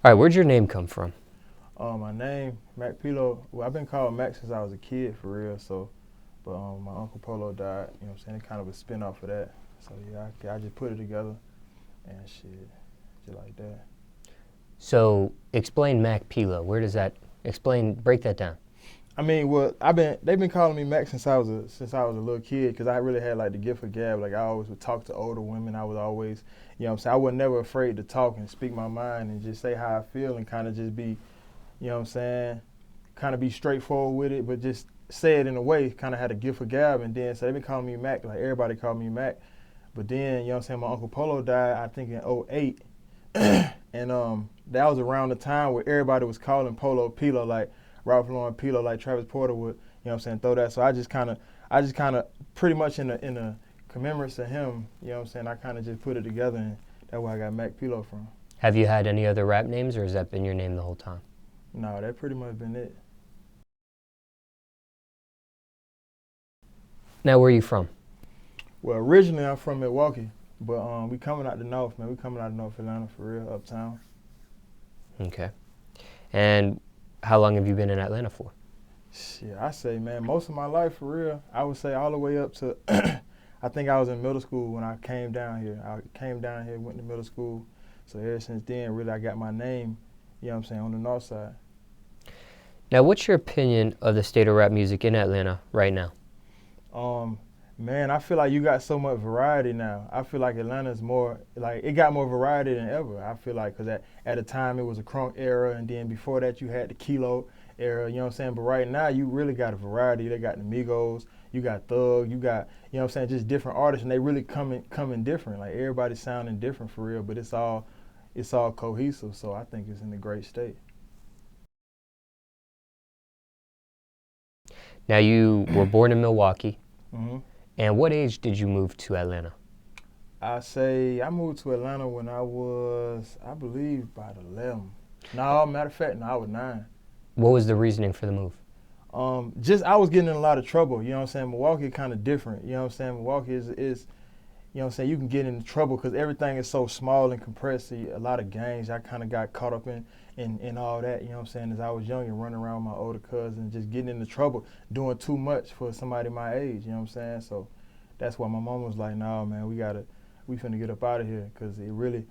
All right, where'd your name come from? My name, MacPeelo. Well, I've been called Mac since I was a kid, for real. But my Uncle Polo died. You know what I'm saying? It kind of a spin off of that. So yeah, I just put it together and shit, just like that. So explain MacPeelo. Where does that break that down? I mean, well, they've been calling me Mac since I was a little kid, because I really had like the gift of gab. Like I always would talk to older women. I was always, you know what I'm saying, I was never afraid to talk and speak my mind and just say how I feel and kind of just be, you know what I'm saying, kind of be straightforward with it, but just say it in a way, kind of had a gift of gab. And then so they've been calling me Mac, like everybody called me Mac. But then, you know what I'm saying, my Uncle Polo died, I think in '08. And that was around the time where everybody was calling Polo Pilo, like Ralph Lauren Pilo, like Travis Porter would, you know what I'm saying, throw that. So I just kind of pretty much in a commemorance of him, you know what I'm saying, I kind of just put it together, and that's where I got MacPeelo from. Have you had any other rap names, or has that been your name the whole time? No, that pretty much been it. Now, where are you from? Well, originally I'm from Milwaukee, but we coming out the north, man. We coming out of North Atlanta for real, uptown. Okay. And how long have you been in Atlanta for? Shit, I say, man, most of my life for real. I would say all the way up to, I think I was in middle school when I came down here. I came down here, went to middle school. So ever since then, really, I got my name, you know what I'm saying, on the north side. Now, what's your opinion of the state of rap music in Atlanta right now? Man, I feel like you got so much variety now. I feel like Atlanta's more, like, it got more variety than ever. I feel like, because at the time it was a crunk era, and then before that you had the Kilo era, you know what I'm saying? But right now you really got a variety. They got the Migos, you got Thug, you got, you know what I'm saying, just different artists, and they really coming different. Like, everybody's sounding different for real, but it's all cohesive, so I think it's in a great state. Now, you were born in Milwaukee. Mm-hmm. And what age did you move to Atlanta? I say I moved to Atlanta when I was, I believe, about 11. No, matter of fact, no, I was 9. What was the reasoning for the move? Just I was getting in a lot of trouble. You know what I'm saying? Milwaukee kind of different. You know what I'm saying? Milwaukee is you know what I'm saying, you can get into trouble because everything is so small and compressed. So a lot of gangs. I kind of got caught up in all that. You know what I'm saying? As I was young and running around with my older cousins, just getting into trouble, doing too much for somebody my age. You know what I'm saying? So that's why my mom was like, "Nah, man, we finna get up out of here," because it really,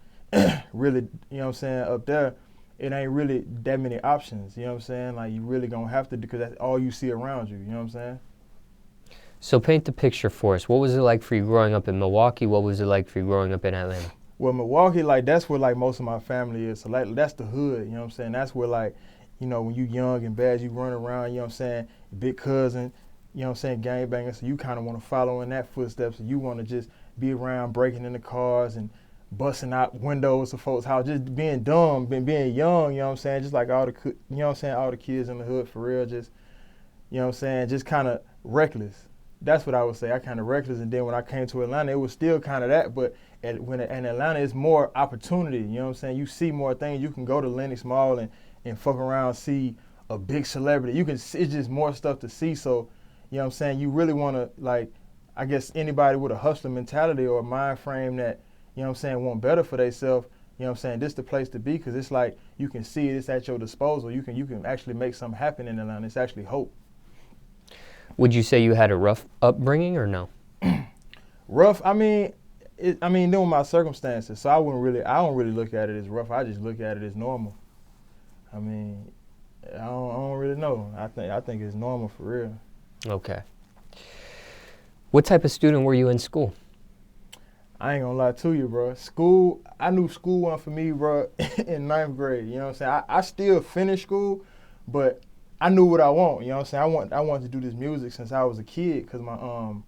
really, you know what I'm saying, up there, it ain't really that many options. You know what I'm saying? Like, you really gonna have to, because that's all you see around you. You know what I'm saying? So paint the picture for us. What was it like for you growing up in Milwaukee? What was it like for you growing up in Atlanta? Well, Milwaukee, like, that's where, like, most of my family is. So, like, that's the hood, you know what I'm saying? That's where, like, you know, when you young and bad, you run around, you know what I'm saying, big cousin, you know what I'm saying, gangbanger. So you kind of want to follow in that footsteps. And you want to just be around breaking into cars and busting out windows of folks' house, just being dumb, being young, you know what I'm saying? Just like you know what I'm saying, all the kids in the hood for real, just, you know what I'm saying, just kind of reckless. That's what I would say. I kind of reckless, and then when I came to Atlanta, it was still kind of that, but in Atlanta, it's more opportunity. You know what I'm saying? You see more things. You can go to Lenox Mall and fuck around, see a big celebrity. You can. It's just more stuff to see. So, you know what I'm saying? You really want to, like, I guess anybody with a hustler mentality or a mind frame that, you know what I'm saying, want better for themselves. You know what I'm saying? This is the place to be, because it's like you can see it. It's at your disposal. You can actually make something happen in Atlanta. It's actually hope. Would you say you had a rough upbringing or no? Rough, I mean, knowing my circumstances, so I don't really look at it as rough. I just look at it as normal. I mean, I don't really know. I think it's normal for real. Okay. What type of student were you in school? I ain't gonna lie to you, bro. School, I knew school wasn't for me, bro, in 9th grade. You know what I'm saying? I still finished school, but I knew what I want. You know what I'm saying? I wanted to do this music since I was a kid, because my you know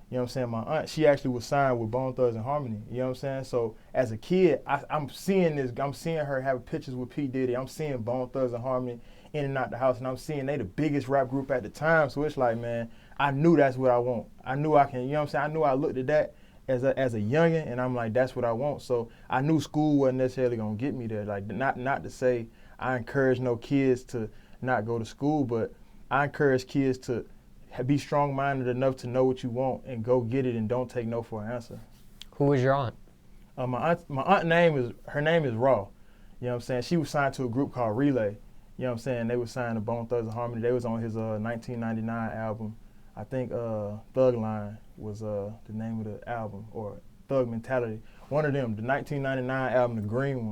what I'm saying, my aunt, she actually was signed with Bone Thugs and Harmony. You know what I'm saying? So as a kid, I'm seeing her having pictures with P. Diddy. I'm seeing Bone Thugs and Harmony in and out the house, and I'm seeing they the biggest rap group at the time. So it's like, man, I knew that's what I want. I knew I can, you know what I'm saying? I knew I looked at that as a youngin', and I'm like, that's what I want. So I knew school wasn't necessarily gonna get me there. Like, not to say I encourage no kids to not go to school, but I encourage kids to be strong-minded enough to know what you want and go get it, and don't take no for an answer. Who was your aunt? My aunt name is Raw. You know what I'm saying? She was signed to a group called Relay. You know what I'm saying? They were signed to Bone Thugs and Harmony. They was on his 1999 album. I think Thug Line was the name of the album, or Thug Mentality. One of them, the 1999 album, the green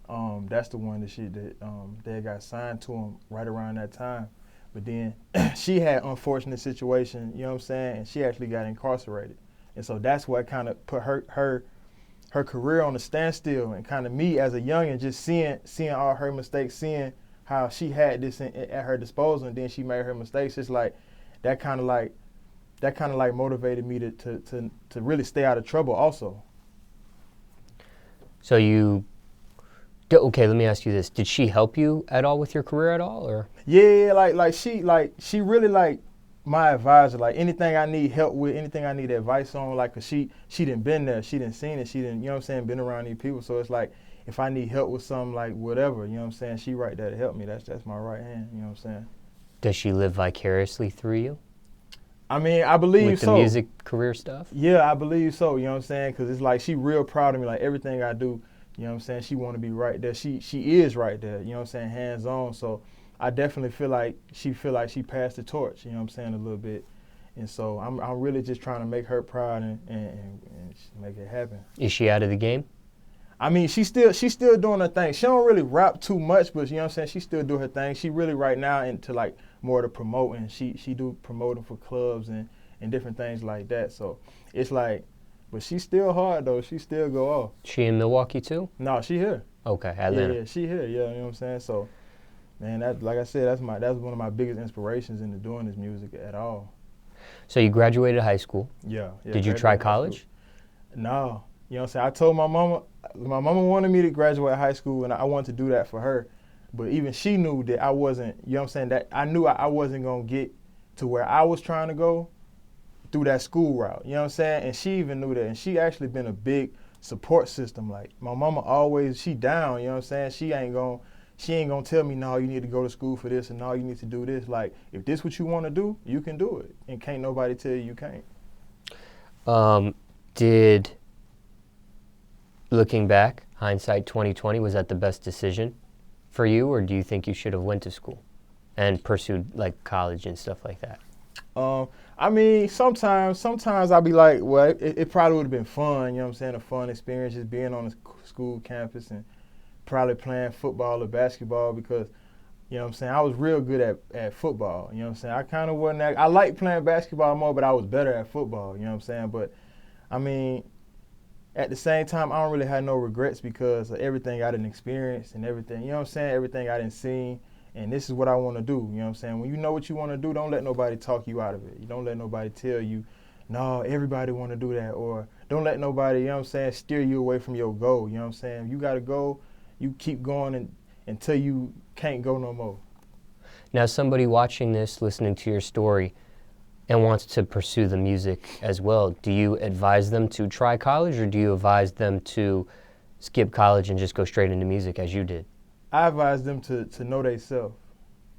one. That's the one that they got signed to him right around that time. But then she had unfortunate situation, you know what I'm saying? And she actually got incarcerated. And so that's what kind of put her career on a standstill, and kind of me as a youngin' just seeing all her mistakes, seeing how she had this at her disposal, and then she made her mistakes. It's like that kind of like motivated me to really stay out of trouble also. So okay, let me ask you this. Did she help you at all with your career at all, or? Yeah, she really like my advisor. Like anything I need help with, anything I need advice on, like 'cause she done been there, she done seen it, she done, you know what I'm saying, been around these people. So it's like if I need help with something, like whatever, you know what I'm saying, she right there to help me. That's my right hand, you know what I'm saying. Does she live vicariously through you? I mean, I believe so. With the music career stuff? Yeah, I believe so, you know what I'm saying, because it's like she real proud of me, like everything I do, you know what I'm saying, she want to be right there. She is right there, you know what I'm saying, hands on. So I definitely feel like she passed the torch, you know what I'm saying, a little bit. And so I'm really just trying to make her proud and make it happen. Is she out of the game? I mean, she's still doing her thing. She don't really rap too much, but you know what I'm saying, she still do her thing. She really right now into like more to promoting. She do promoting for clubs and different things like that. So it's like, but she's still hard though. She still go off. She in Milwaukee too? No, she here. Okay, Atlanta. Yeah, she here. Yeah, you know what I'm saying. So, man, that, like I said, that's one of my biggest inspirations into doing this music at all. So you graduated high school. Yeah. Did you try college? No. You know what I'm saying? I told my mama wanted me to graduate high school, and I wanted to do that for her. But even she knew that I wasn't, you know what I'm saying, that I knew I wasn't going to get to where I was trying to go through that school route. You know what I'm saying? And she even knew that. And she actually been a big support system. Like, my mama always, she down, you know what I'm saying? She ain't gonna tell me, no, you need to go to school for this, and no, you need to do this. Like, if this what you want to do, you can do it. And can't nobody tell you can't. Looking back, hindsight 2020, was that the best decision for you, or do you think you should have went to school and pursued like college and stuff like that? I mean, sometimes I'll be like, well, it probably would have been fun, you know what I'm saying, a fun experience just being on a school campus and probably playing football or basketball, because, you know what I'm saying, I was real good at football, you know what I'm saying. I kind of wasn't I liked playing basketball more, but I was better at football, you know what I'm saying. But, I mean, at the same time, I don't really have no regrets because of everything I didn't experience and everything, you know what I'm saying, everything I didn't see. And this is what I want to do, you know what I'm saying? When you know what you want to do, don't let nobody talk you out of it. You don't let nobody tell you, no, everybody want to do that. Or don't let nobody, you know what I'm saying, steer you away from your goal, you know what I'm saying? You got to go, you keep going until you can't go no more. Now, somebody watching this, listening to your story, and wants to pursue the music as well, do you advise them to try college, or do you advise them to skip college and just go straight into music as you did? I advise them to know themselves.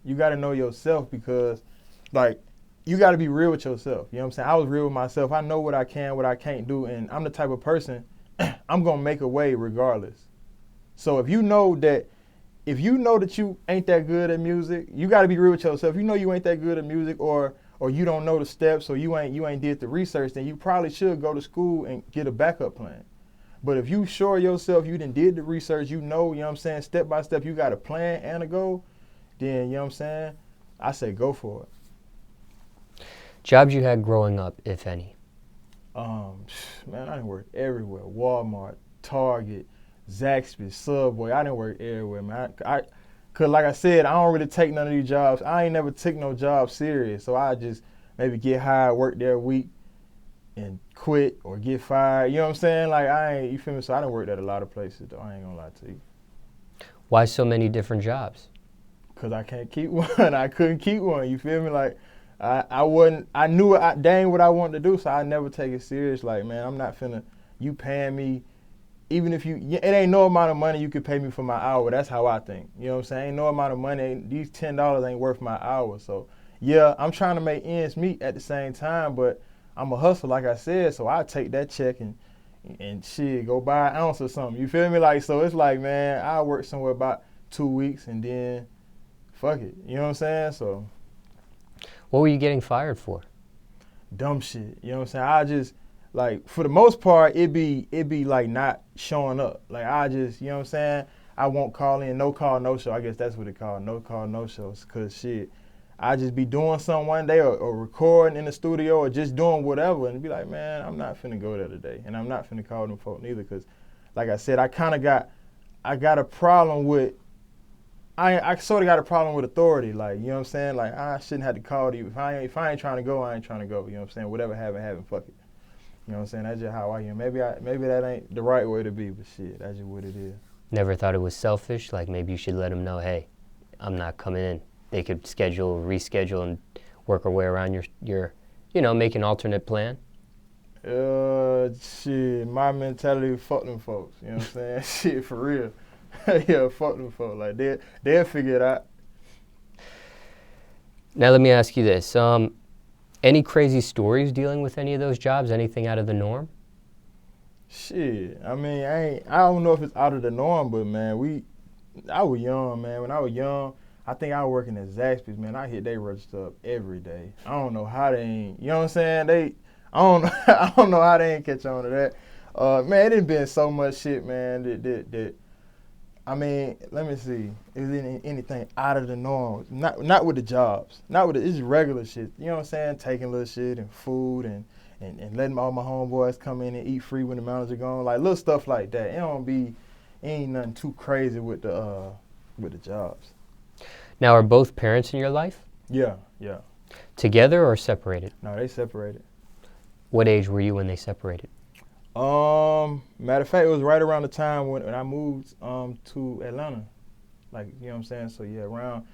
You got to know yourself, because, like, you got to be real with yourself. You know what I'm saying? I was real with myself. I know what I can, what I can't do, and I'm the type of person, I'm going to make a way regardless. So if you know that you ain't that good at music, you got to be real with yourself. If you know you ain't that good at music, or you don't know the steps, or you ain't did the research, then you probably should go to school and get a backup plan. But if you sure yourself, you done did the research, you know what I'm saying, step by step, you got a plan and a goal, then, you know what I'm saying, I say go for it. Jobs you had growing up, if any? Man, I done worked everywhere. Wal-mart, Target, Zaxby's, Subway. I done worked everywhere, man. Cause like I said, I don't really take none of these jobs. I ain't never took no job serious. So I just maybe get hired, work there a week, and quit or get fired. You know what I'm saying? Like, you feel me? So I done worked at a lot of places, though. I ain't gonna lie to you. Why so many different jobs? Cause I can't keep one. I couldn't keep one. You feel me? Like, I knew dang what I wanted to do, so I never take it serious. Like, man, I'm not finna, you paying me, even if it ain't no amount of money you could pay me for my hour. That's how I think. You know what I'm saying? Ain't no amount of money, these $10 ain't worth my hour. So, yeah, I'm trying to make ends meet at the same time, but I'm a hustler, like I said, so I take that check and and shit, go buy an ounce or something. You feel me? Like, so it's like, man, I work somewhere about 2 weeks and then fuck it. You know what I'm saying? So. What were you getting fired for? Dumb shit. You know what I'm saying? I just, like, for the most part, it be like not showing up. Like, I just, you know what I'm saying? I won't call in, no call, no show. I guess that's what it called, no call, no shows. Cause shit, I just be doing something one day or recording in the studio or just doing whatever and be like, man, I'm not finna go there today. And I'm not finna call them folk neither. Cause like I said, I got a problem with, I sort of got a problem with authority. Like, you know what I'm saying? Like, I shouldn't have to call you. If I ain't trying to go, I ain't trying to go. You know what I'm saying? Whatever happened, fuck it. You know what I'm saying? That's just how I am. Maybe that ain't the right way to be, but shit, that's just what it is. Never thought it was selfish? Like maybe you should let them know, hey, I'm not coming in. They could reschedule, and work our way around your make an alternate plan? Shit, my mentality, fuck them folks. You know what I'm saying? Shit, for real. Yeah, fuck them folks. Like, they'll figure it out. Now let me ask you this. Any crazy stories dealing with any of those jobs? Anything out of the norm? Shit, I mean, I don't know if it's out of the norm, but man, I was young, man. When I was young, I think I was working at Zaxby's, man. I hit they register up every day. I don't know how they ain't, you know what I'm saying? I don't know how they ain't catch on to that. Man, it been so much shit, man, that I mean, let me see. Is there anything out of the norm? Not with the jobs. It's just regular shit. You know what I'm saying? Taking little shit and food and letting all my homeboys come in and eat free when the manager gone. Like little stuff like that. Ain't nothing too crazy with the jobs. Now, are both parents in your life? Yeah. Together or separated? No, they separated. What age were you when they separated? Matter of fact, it was right around the time when I moved to Atlanta. Like, you know what I'm saying? So yeah, around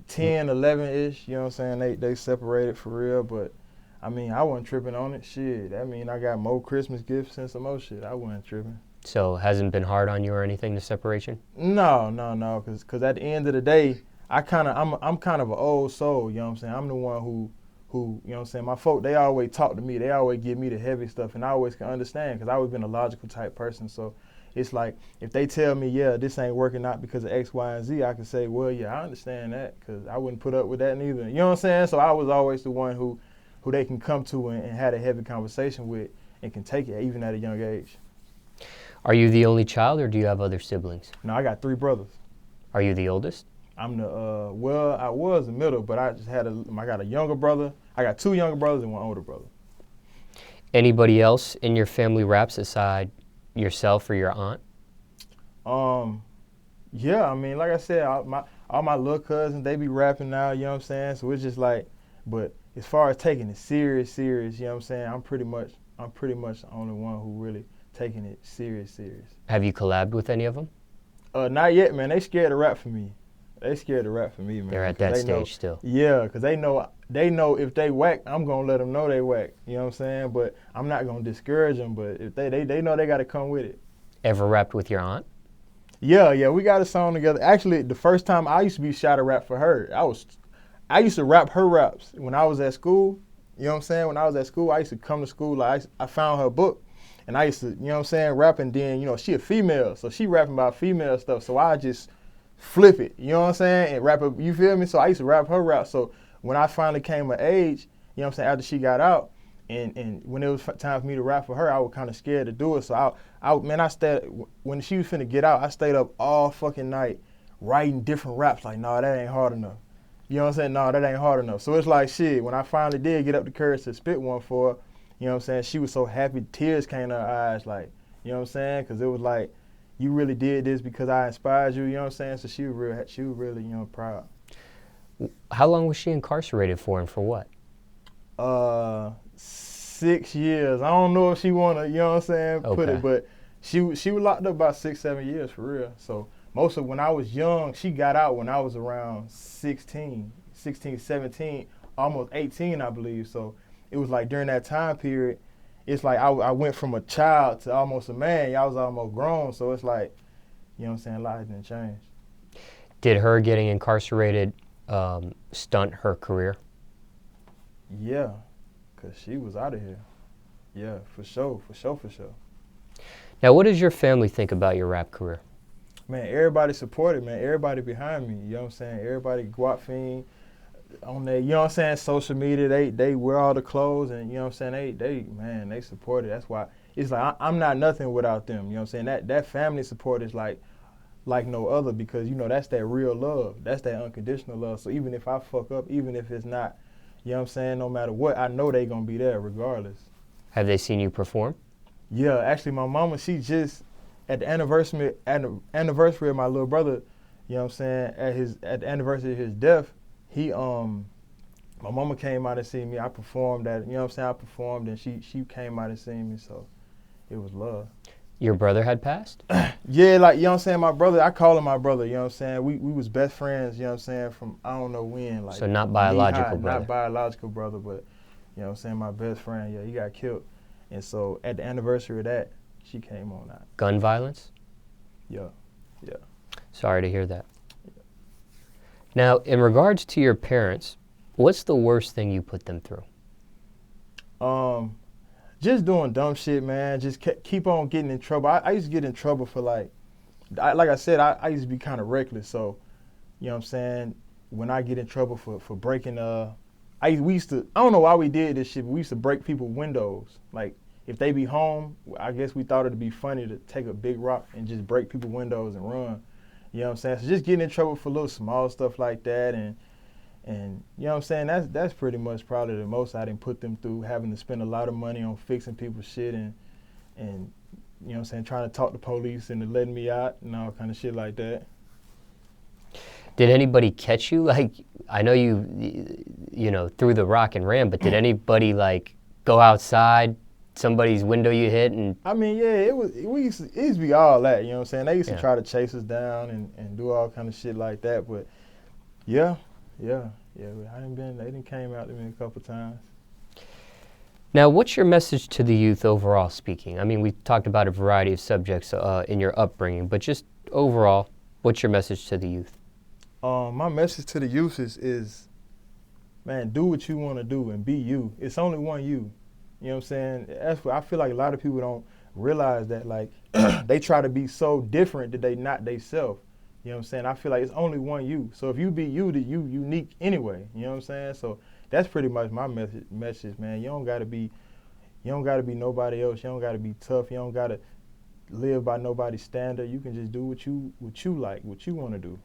10, 11-ish, you know what I'm saying? They separated for real, but I mean, I wasn't tripping on it. Shit, I mean, I got more Christmas gifts and some more shit. I wasn't tripping. So hasn't been hard on you or anything, the separation? No, cause at the end of the day, I'm kind of an old soul, you know what I'm saying? I'm the one who, you know what I'm saying, my folk, they always talk to me. They always give me the heavy stuff, and I always can understand because I've always been a logical type person. So it's like, if they tell me, yeah, this ain't working out because of X, Y, and Z, I can say, well, yeah, I understand that because I wouldn't put up with that neither. You know what I'm saying? So I was always the one who they can come to and have a heavy conversation with and can take it even at a young age. Are you the only child or do you have other siblings? No, I got 3 brothers. Are you the oldest? I'm the, I was the middle, but I got a younger brother. I got 2 younger brothers and 1 older brother. Anybody else in your family raps aside yourself or your aunt? Yeah, I mean, like I said, all my little cousins, they be rapping now, you know what I'm saying? So it's just like, but as far as taking it serious, you know what I'm saying? I'm pretty much the only one who really taking it serious. Have you collabed with any of them? Not yet, man. They scared to rap for me. Man. They're at that stage still. Yeah, because they know if they whack, I'm going to let them know they whack. You know what I'm saying? But I'm not going to discourage them. But if they know they got to come with it. Ever rapped with your aunt? Yeah, we got a song together. Actually, the first time I used to be shot a rap for her, I used to rap her raps when I was at school. You know what I'm saying? When I was at school, I used to come to school. Like I found her book, and I used to, you know what I'm saying, rap. And then, you know, she a female, so she rapping about female stuff. So I just flip it, you know what I'm saying, and rap it, you feel me? So I used to rap her rap. So when I finally came of age, you know what I'm saying, after she got out, and when it was time for me to rap for her, I was kind of scared to do it. So I stayed, when she was finna get out, I stayed up all fucking night writing different raps like, nah, that ain't hard enough. You know what I'm saying? Nah, that ain't hard enough. So it's like, shit, when I finally did get up the courage to spit one for her, you know what I'm saying, she was so happy, tears came to her eyes, like, you know what I'm saying, because it was like, you really did this because I inspired you, you know what I'm saying? So she was really, you know, proud. How long was she incarcerated for and for what? 6 years. I don't know if she wanna, you know what I'm saying, put it, but she was locked up about 6-7 years for real. So most of when I was young, she got out when I was around 16, 17, almost 18, I believe. So it was like during that time period, it's like I went from a child to almost a man. I was almost grown, so it's like, you know what I'm saying, a lot didn't change. Did her getting incarcerated stunt her career? Yeah, because she was out of here. Yeah, for sure. Now, what does your family think about your rap career? Man, everybody supported, man. Everybody behind me. You know what I'm saying? Everybody, Guap Feenz on their, you know what I'm saying, social media, they wear all the clothes, and you know what I'm saying, they support it. That's why it's like I'm not nothing without them. You know what I'm saying? That family support is like no other, because you know that's that real love. That's that unconditional love. So even if I fuck up, even if it's not, you know what I'm saying, no matter what, I know they gonna be there regardless. Have they seen you perform? Yeah, actually my mama, she just at the anniversary of my little brother, you know what I'm saying, at the anniversary of his death, my mama came out and seen me. I performed at, you know what I'm saying, I performed, and she came out and seen me, so it was love. Your brother had passed? Yeah, like, you know what I'm saying, my brother, I call him my brother, you know what I'm saying, we was best friends, you know what I'm saying, from I don't know when. Like, So not biological brother. Not biological brother, but, you know what I'm saying, my best friend, yeah, he got killed. And so at the anniversary of that, she came on out. Gun violence? Yeah. Sorry to hear that. Yeah. Now, in regards to your parents, what's the worst thing you put them through? Just doing dumb shit, man. Just keep on getting in trouble. I used to get in trouble for like I said, I used to be kind of reckless. So, you know what I'm saying, when I get in trouble for breaking, we used to, I don't know why we did this shit, but we used to break people's windows. Like, if they be home, I guess we thought it'd be funny to take a big rock and just break people's windows and run. You know what I'm saying? So just getting in trouble for little small stuff like that, and you know what I'm saying, that's pretty much probably the most I didn't put them through, having to spend a lot of money on fixing people's shit and you know what I'm saying, trying to talk to police and letting me out and all kind of shit like that. Did anybody catch you? Like, I know you know, threw the rock and ran, but did anybody like go outside, somebody's window you hit? And I mean, yeah, it used to be all that, you know what I'm saying? They used to Yeah. try to chase us down and do all kind of shit like that, but yeah, they done came out to me a couple times. Now, what's your message to the youth overall speaking? I mean, we talked about a variety of subjects in your upbringing, but just overall, what's your message to the youth? My message to the youth is, man, do what you want to do and be you. It's only one you. You know what I'm saying? That's what I feel like a lot of people don't realize that, like, they try to be so different that they not they self. You know what I'm saying? I feel like it's only one you. So if you be you, then you unique anyway. You know what I'm saying? So that's pretty much my message, man. You don't gotta be nobody else. You don't gotta be tough. You don't gotta live by nobody's standard. You can just do what you like, what you want to do.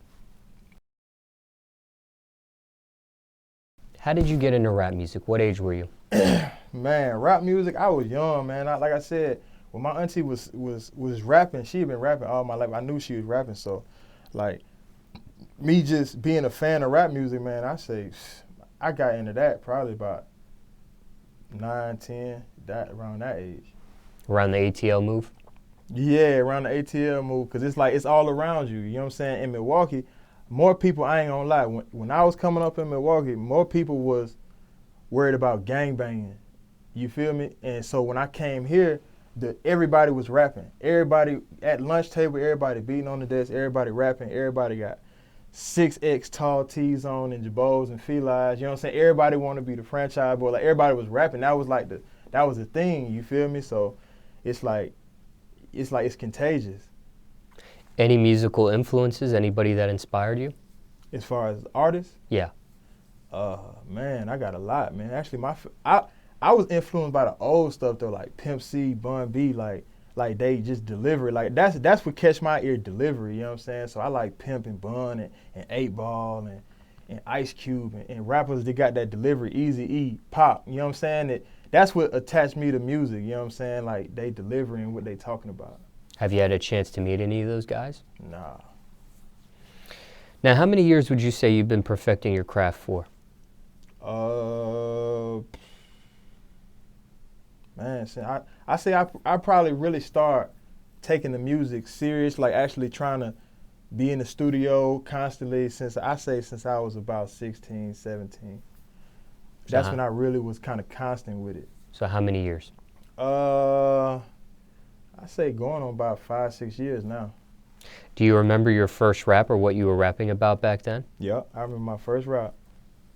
How did you get into rap music? What age were you? Man, rap music, I was young, man. Like I said, when my auntie was rapping, she had been rapping all my life. I knew she was rapping, so like me just being a fan of rap music, man, I got into that probably about 9, 10, around that age. Around the ATL move? Yeah, around the ATL move, because it's like it's all around you. You know what I'm saying? In Milwaukee, more people, I ain't gonna lie, when I was coming up in Milwaukee, more people was worried about gangbanging. You feel me? And so when I came here, everybody was rapping. Everybody at lunch table, everybody beating on the desk, everybody rapping, everybody got 6X tall tees on and jabos and felines. You know what I'm saying? Everybody wanted to be the franchise boy. Like, everybody was rapping. That was the thing, you feel me? So it's contagious. Any musical influences? Anybody that inspired you? As far as artists? Yeah. Man, I got a lot, man. Actually, I was influenced by the old stuff though, like Pimp C, Bun B, like they just deliver. Like that's what catch my ear, delivery. You know what I'm saying? So I like Pimp and Bun and 8 Ball and Ice Cube and rappers that got that delivery, Eazy-e, Pop. You know what I'm saying? That's what attached me to music. You know what I'm saying? Like, they delivering what they talking about. Have you had a chance to meet any of those guys? Nah. Now, how many years would you say you've been perfecting your craft for? Man, I say I probably really start taking the music serious, like actually trying to be in the studio constantly since I was about 16, 17. That's when I really was kind of constant with it. So how many years? I say going on about 5, 6 years now. Do you remember your first rap or what you were rapping about back then? Yeah, I remember my first rap.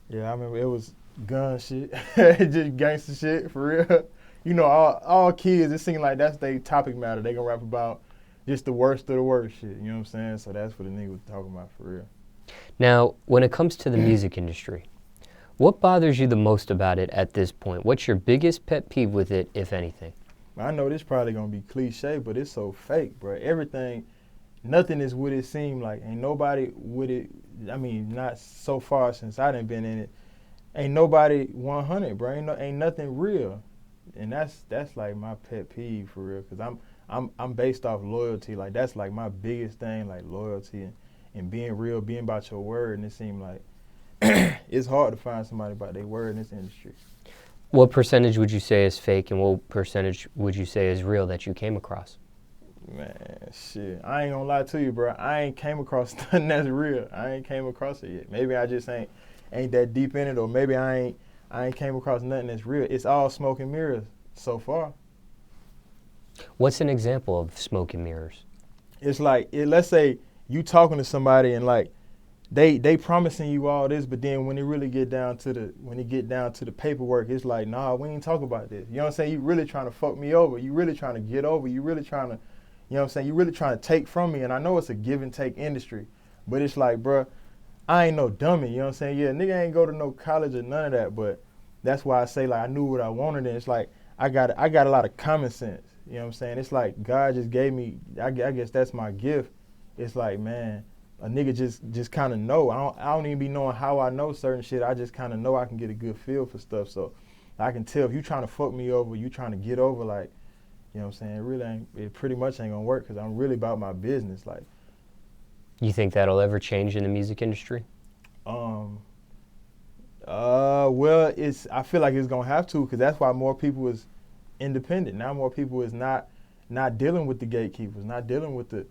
Yeah, I remember it was gun shit, just gangster shit, for real. you know, all kids, it seems like that's their topic matter. They gonna rap about just the worst of the worst shit. You know what I'm saying? So that's what the nigga was talking about for real. Now, when it comes to the music industry, what bothers you the most about it at this point? What's your biggest pet peeve with it, if anything? I know this probably gonna be cliche, but it's so fake, bro. Everything, nothing is what it seemed like. Ain't nobody with it. I mean, not so far since I done been in it. Ain't nobody 100, bro. Ain't nothing real, and that's like my pet peeve for real. Cause I'm based off loyalty. Like that's like my biggest thing, like loyalty and being real, being about your word. And it seemed like it's hard to find somebody about their word in this industry. What percentage would you say is fake, and what percentage would you say is real that you came across? Man, shit. I ain't gonna lie to you, bro. I ain't came across nothing that's real. I ain't came across it yet. Maybe I just ain't that deep in it, or maybe I ain't came across nothing that's real. It's all smoke and mirrors so far. What's an example of smoke and mirrors? It's like, let's say you talking to somebody and like they promising you all this, but then when it really get down to the paperwork, it's like, nah, we ain't talking about this. You know what I'm saying? You really trying to fuck me over. You really trying to get over. You really trying to, you know what I'm saying? You really trying to take from me. And I know it's a give and take industry, but it's like, bruh, I ain't no dummy. You know what I'm saying? Yeah, nigga ain't go to no college or none of that, but that's why I say like I knew what I wanted. And it's like I got a lot of common sense. You know what I'm saying? It's like God just gave me. I guess that's my gift. It's like, man, a nigga just kind of know. I don't even be knowing how I know certain shit. I just kind of know I can get a good feel for stuff. So I can tell if you trying to fuck me over, you trying to get over, like, you know what I'm saying? It pretty much ain't gonna work because I'm really about my business. Like, You think that'll ever change in the music industry? Well, I feel like it's gonna have to because that's why more people is independent. Now more people is not dealing with the gatekeepers, not dealing with the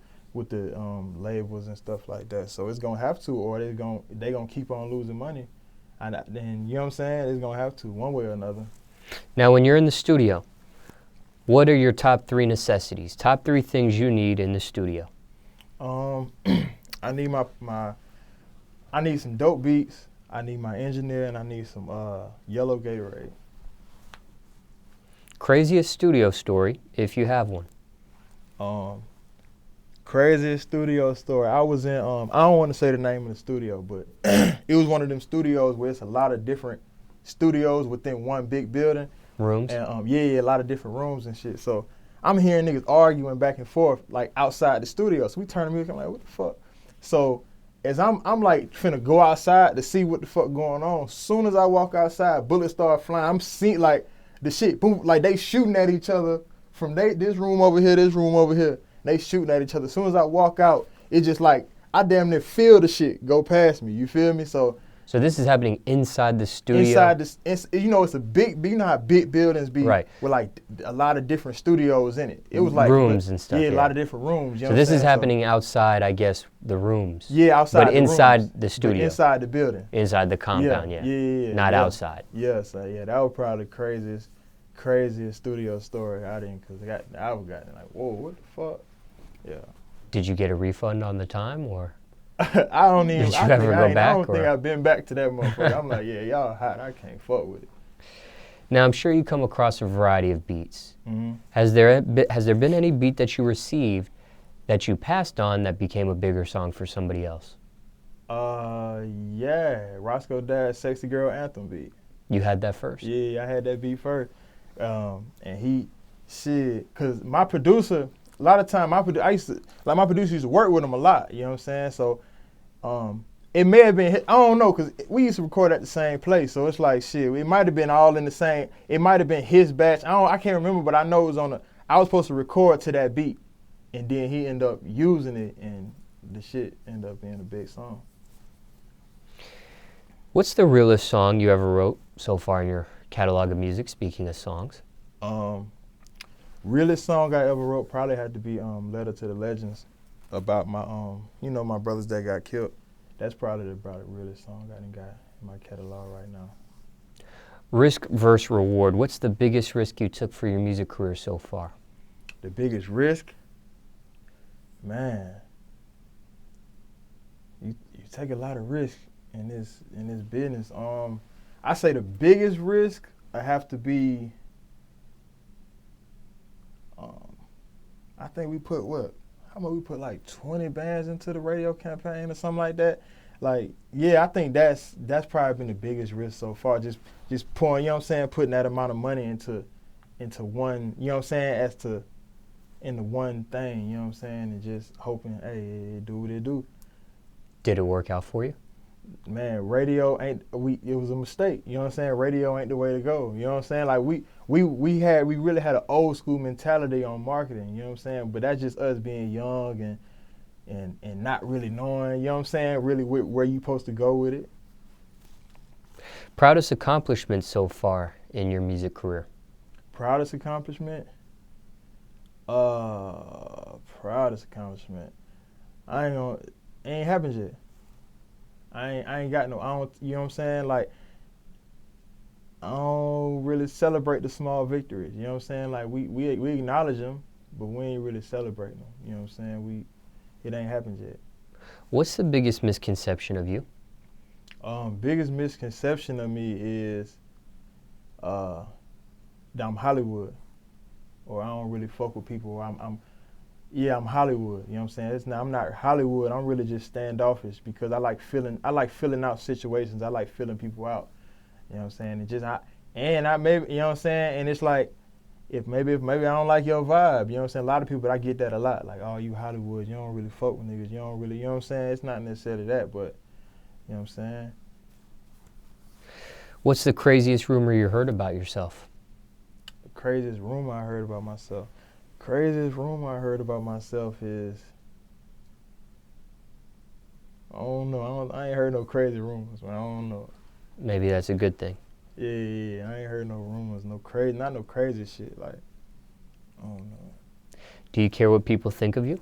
labels and stuff like that. So it's gonna have to, or they gonna keep on losing money, and then you know what I'm saying? It's gonna have to one way or another. Now, when you're in the studio, what are your top 3 necessities? Top 3 things you need in the studio? I need I need some dope beats. I need my engineer, and I need some yellow Gatorade. Craziest studio story, if you have one. Craziest studio story. I was in, I don't want to say the name of the studio, but it was one of them studios where it's a lot of different studios within one big building. Rooms? And a lot of different rooms and shit. So I'm hearing niggas arguing back and forth like outside the studio. So we turn the music, I'm like, what the fuck? So as I'm like finna go outside to see what the fuck going on. Soon as I walk outside, bullets start flying. I'm seeing like the shit, boom, like they shooting at each other from this room over here, this room over here. They shooting at each other. As soon as I walk out, it's just like I damn near feel the shit go past me. You feel me? So this is happening inside the studio? Inside this, you know, it's a big, you know how big buildings be, right, with like a lot of different studios in it. It was like rooms and stuff. Yeah, a lot of different rooms. You know so this is happening outside, I guess, the rooms. Yeah, outside. But the inside rooms, the studio. Inside the building. Inside the compound. Yeah. Not outside. Yeah, so yeah, that was probably the craziest studio story I didn't, cause I was like, whoa, what the fuck? Yeah. Did you get a refund on the time, or? I don't even. Did you ever go back? I don't think I've been back to that motherfucker. I'm like, yeah, y'all hot. I can't fuck with it. Now, I'm sure you come across a variety of beats. Mm-hmm. Has there been any beat that you received that you passed on that became a bigger song for somebody else? Yeah, Roscoe Dad's "Sexy Girl" anthem beat. You had that first? Yeah, I had that beat first. And cause my producer, a lot of time my producer used to work with him a lot. You know what I'm saying? So, it may have been, I don't know, cause we used to record at the same place. So it's like shit. It might have been all in the same. It might have been his batch. I can't remember, but I know it was I was supposed to record to that beat, and then he ended up using it, and the shit ended up being a big song. What's the realest song you ever wrote so far in your catalog of music, speaking of songs? Realest song I ever wrote probably had to be "Letter to the Legends," about my my brothers that got killed. That's probably the realest song I done got in my catalog right now. Risk versus reward. What's the biggest risk you took for your music career so far? The biggest risk? Man, you take a lot of risk in this business. I say the biggest risk I have to be I think we put what? How much we put like 20 bands into the radio campaign or something like that. Like, yeah, I think that's probably been the biggest risk so far. Just pouring, you know what I'm saying, putting that amount of money into one, you know what I'm saying, into one thing, you know what I'm saying, and just hoping, hey, it do what it do. Did it work out for you? Man, radio ain't it was a mistake, you know what I'm saying? Radio ain't the way to go. You know what I'm saying? Like we really had an old school mentality on marketing, you know what I'm saying? But that's just us being young and not really knowing, you know what I'm saying, really where you supposed to go with it. Proudest accomplishment so far in your music career? Proudest accomplishment? Proudest accomplishment. It ain't happened yet. I ain't got no, I don't, you know what I'm saying? Like, I don't really celebrate the small victories, you know what I'm saying? Like, we acknowledge them, but we ain't really celebrating them, you know what I'm saying? It ain't happened yet. What's the biggest misconception of you? Biggest misconception of me is that I'm Hollywood, or I don't really fuck with people, or I'm Hollywood, you know what I'm saying? I'm not Hollywood, I'm really just standoffish because I like filling out situations, I like filling people out, you know what I'm saying? I maybe, you know what I'm saying? And it's like, if maybe I don't like your vibe, you know what I'm saying? A lot of people, I get that a lot, like, oh, you Hollywood, you don't really fuck with niggas, you don't really, you know what I'm saying? It's not necessarily that, but, you know what I'm saying? What's the craziest rumor you heard about yourself? The craziest rumor I heard about myself? Craziest rumor I heard about myself is, I don't know, I ain't heard no crazy rumors, but I don't know. Maybe that's a good thing. Yeah, I ain't heard no rumors, not no crazy shit, like, I don't know. Do you care what people think of you?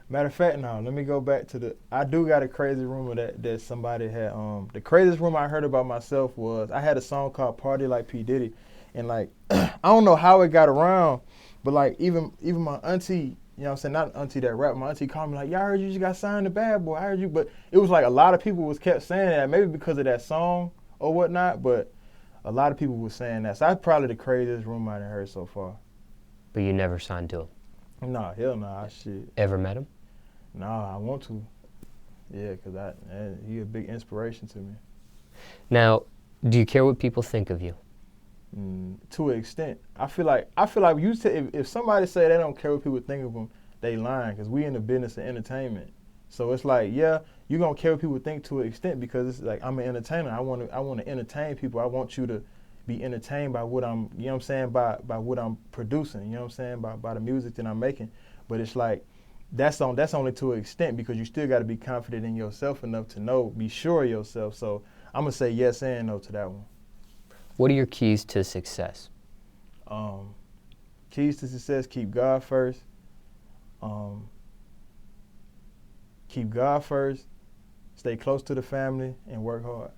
Matter of fact, now, let me go back to I do got a crazy rumor that somebody had, the craziest rumor I heard about myself was, I had a song called Party Like P. Diddy, and like, I don't know how it got around, but like, even my auntie, you know what I'm saying, not auntie that rap, my auntie called me like, yeah, I heard you just got signed to Bad Boy, I heard you, but it was like a lot of people kept saying that, maybe because of that song or whatnot, but a lot of people were saying that, so that's probably the craziest rumor I done heard so far. But you never signed to him? Nah, hell nah, shit. Ever met him? Nah, I want to. Yeah, because he a big inspiration to me. Now, do you care what people think of you? To an extent. I feel like if somebody say they don't care what people think of them, they lying, because we in the business of entertainment. So it's like, yeah, you gonna care what people think to an extent, because it's like, I'm an entertainer. I want to entertain people. I want you to be entertained by what I'm, you know what I'm saying, by what I'm producing, you know what I'm saying, by the music that I'm making. But it's like, that's only to an extent, because you still got to be confident in yourself enough to be sure of yourself. So I'm going to say yes and no to that one. What are your keys to success? Keys to success: keep God first. Keep God first, stay close to the family, and work hard.